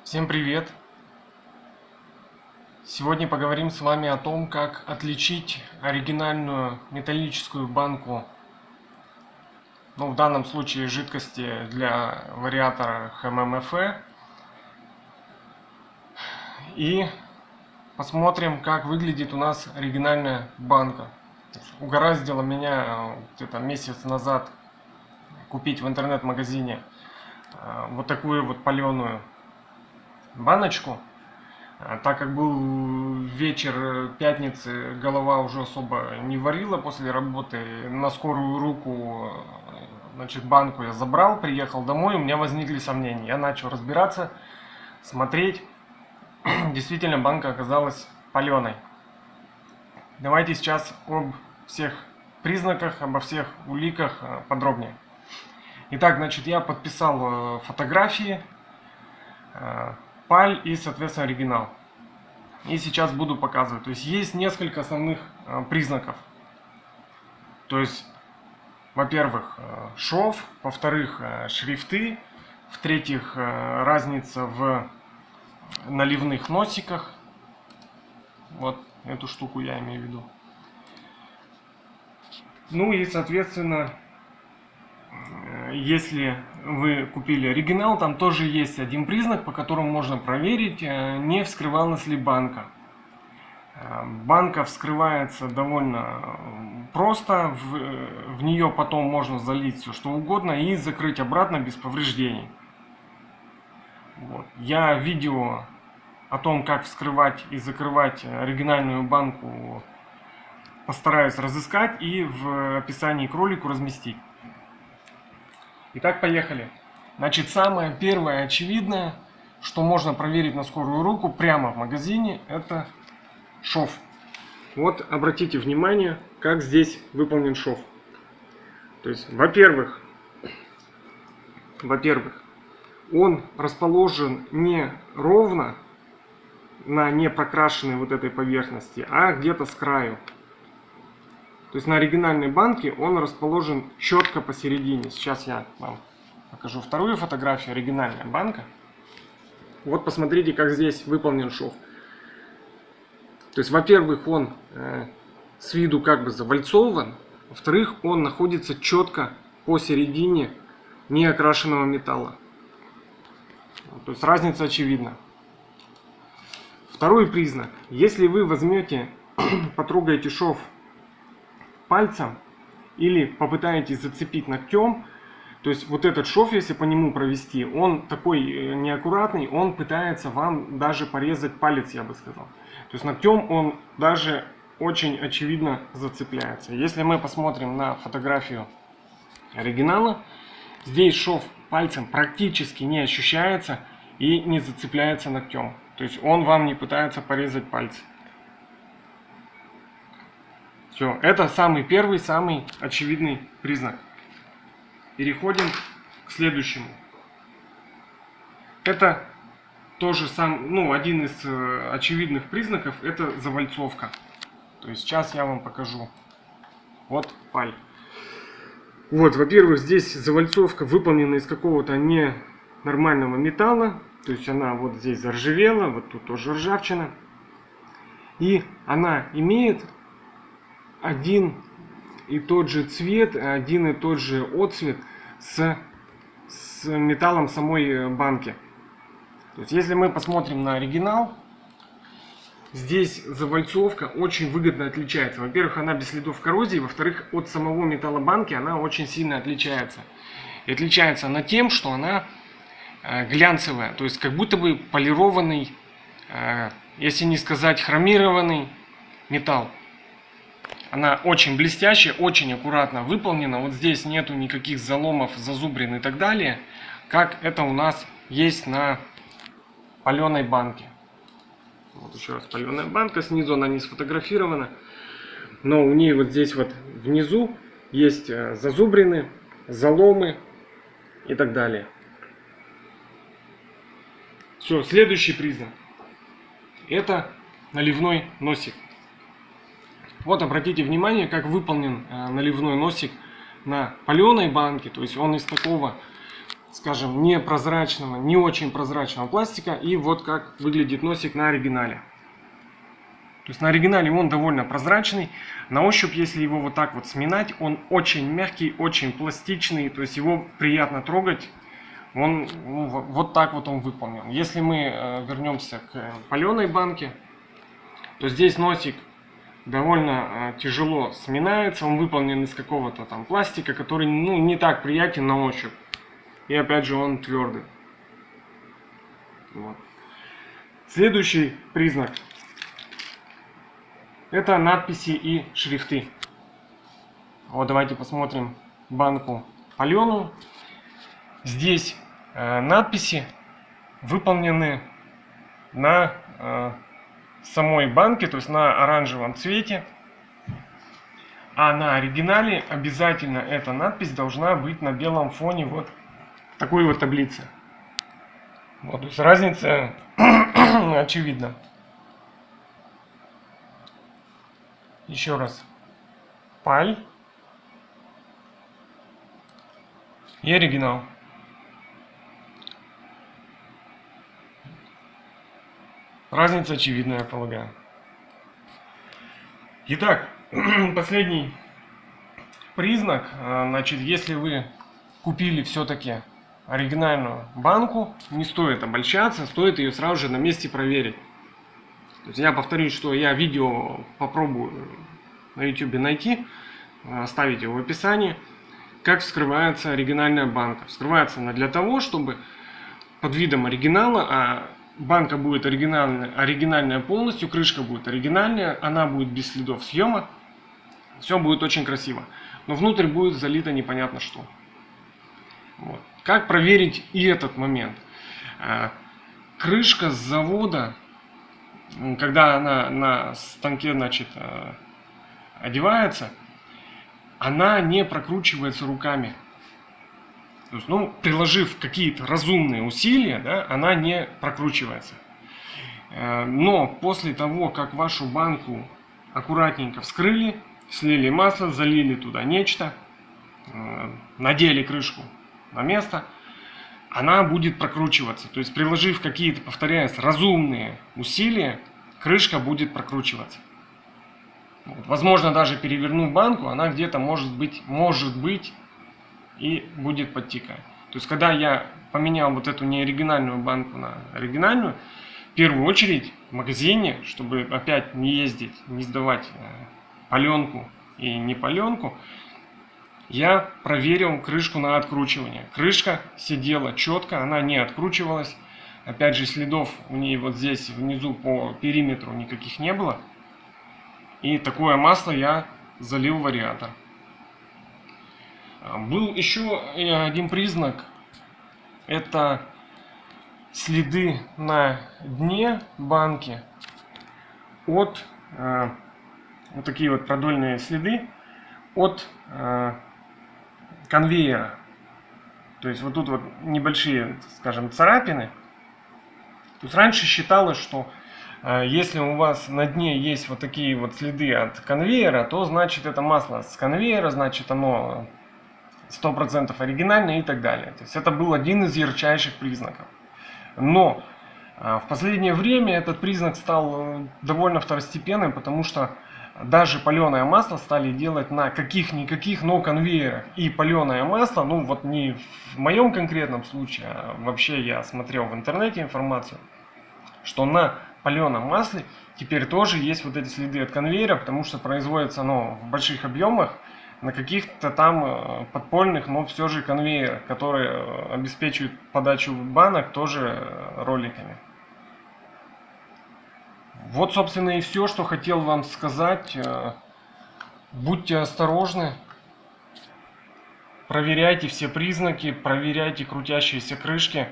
Всем привет! Сегодня поговорим с вами о том, как отличить оригинальную металлическую банку, в данном случае жидкости для вариатора ХММФ, и посмотрим, как выглядит у нас оригинальная банка. Угораздило меня где-то месяц назад купить в интернет-магазине вот такую вот паленую баночку. Так как был вечер пятницы, голова уже особо не варила после работы, на скорую руку, банку я забрал, приехал домой, у меня возникли сомнения. Я начал разбираться, смотреть. Действительно, банка оказалась паленой. Давайте сейчас об всех признаках, обо всех уликах подробнее. Итак, я подписал фотографии, паль и, соответственно, оригинал. И сейчас буду показывать. То есть есть несколько основных признаков. То есть, во-первых, шов, во-вторых, шрифты, в-третьих, разница в наливных носиках. Вот эту штуку я имею в виду. Ну и, соответственно, если вы купили оригинал, там тоже есть один признак, по которому можно проверить, не вскрывалась ли банка. Банка вскрывается довольно просто, в нее потом можно залить все что угодно и закрыть обратно без повреждений. Вот. Я видео о том, как вскрывать и закрывать оригинальную банку, постараюсь разыскать и в описании к ролику разместить. Итак, поехали. Самое первое очевидное, что можно проверить на скорую руку прямо в магазине, это шов. Вот обратите внимание, как здесь выполнен шов. То есть, во-первых, он расположен не ровно на непрокрашенной вот этой поверхности, а где-то с краю. То есть на оригинальной банке он расположен четко посередине. Сейчас я вам покажу вторую фотографию, оригинальная банка. Вот посмотрите, как здесь выполнен шов. То есть, во-первых, он с виду как бы завальцован, во-вторых, он находится четко посередине неокрашенного металла. То есть разница очевидна. Второй признак. Если вы возьмете, потрогаете шов пальцем или попытаетесь зацепить ногтем, то есть вот этот шов, если по нему провести, он такой неаккуратный, он пытается вам даже порезать палец, я бы сказал. То есть ногтем он даже очень очевидно зацепляется. Если мы посмотрим на фотографию оригинала, здесь шов пальцем практически не ощущается и не зацепляется ногтем. То есть он вам не пытается порезать пальцы. Все, это самый первый, самый очевидный признак. Переходим к следующему. Это тоже один из очевидных признаков, это завальцовка. То есть сейчас я вам покажу. Вот паль. Вот, во-первых, здесь завальцовка выполнена из какого-то ненормального металла. То есть она вот здесь заржавела, вот тут тоже ржавчина. И она имеет один и тот же цвет, один и тот же отцвет с металлом самой банки. То есть если мы посмотрим на оригинал, здесь завальцовка очень выгодно отличается. Во-первых, она без следов коррозии, во-вторых, от самого металла банки она очень сильно отличается. И отличается она тем, что она глянцевая, то есть как будто бы полированный, если не сказать хромированный металл. Она очень блестящая, очень аккуратно выполнена. Вот здесь нету никаких заломов, зазубрин и так далее, как это у нас есть на паленой банке. Вот еще раз паленая банка, снизу она не сфотографирована, но у нее вот здесь вот внизу есть зазубрины, заломы и так далее. Все, следующий признак. Это наливной носик. Вот обратите внимание, как выполнен наливной носик на паленой банке. То есть он из такого скажем, непрозрачного, не очень прозрачного пластика. И вот как выглядит носик на оригинале. То есть на оригинале он довольно прозрачный. На ощупь, если его вот так вот сминать, он очень мягкий, очень пластичный. То есть его приятно трогать. Он вот так вот он выполнен. Если мы вернемся к паленой банке, то здесь носик довольно тяжело сминается. Он выполнен из какого-то там пластика, который не так приятен на ощупь. И опять же он твердый. Вот. Следующий признак — это надписи и шрифты. Вот давайте посмотрим банку паленую. Здесь надписи выполнены на самой банке, то есть на оранжевом цвете. А на оригинале обязательно эта надпись должна быть на белом фоне вот такой вот таблицы. Вот, то есть разница очевидна. Еще раз. Паль и оригинал. Разница очевидная, я полагаю. Итак, последний признак. Значит, если вы купили все-таки оригинальную банку, не стоит обольщаться, стоит ее сразу же на месте проверить. То есть я повторюсь, что я видео попробую на YouTube найти, оставить его в описании, как вскрывается оригинальная банка. Вскрывается она для того, чтобы под видом оригинала, а банка будет оригинальная полностью, крышка будет оригинальная, она будет без следов съема, все будет очень красиво. Но внутрь будет залито непонятно что. Вот. Как проверить и этот момент? Крышка с завода, когда она на станке, значит, одевается, она не прокручивается руками. То есть, приложив какие-то разумные усилия, да, она не прокручивается. Но после того, как вашу банку аккуратненько вскрыли, слили масло, залили туда нечто, надели крышку на место, она будет прокручиваться. То есть, приложив какие-то, повторяюсь, разумные усилия, крышка будет прокручиваться. Вот. Возможно, даже перевернув банку, она где-то может быть и будет подтекать. То есть, когда я поменял вот эту неоригинальную банку на оригинальную, в первую очередь в магазине, чтобы опять не ездить, не сдавать паленку и не паленку, я проверил крышку на откручивание. Крышка сидела четко, она не откручивалась. Опять же, следов у нее вот здесь внизу по периметру никаких не было. И такое масло я залил в вариатор. Был еще один признак. Это следы на дне банки от, вот такие вот продольные следы от конвейера. То есть вот тут вот небольшие, скажем, царапины. То есть раньше считалось, что если у вас на дне есть вот такие вот следы от конвейера, то значит это масло с конвейера, значит оно 100% оригинальное и так далее. То есть это был один из ярчайших признаков. Но в последнее время этот признак стал довольно второстепенным, потому что даже паленое масло стали делать на каких-никаких, но конвейерах. И паленое масло, вот не в моем конкретном случае, а вообще я смотрел в интернете информацию, что на паленом масле теперь тоже есть вот эти следы от конвейера, потому что производится оно в больших объемах на каких-то там подпольных, но все же конвейерах, которые обеспечивают подачу банок тоже роликами. Вот, собственно, и все, что хотел вам сказать. Будьте осторожны, проверяйте все признаки, проверяйте крутящиеся крышки,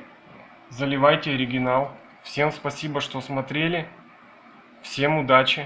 заливайте оригинал. Всем спасибо, что смотрели. Всем удачи!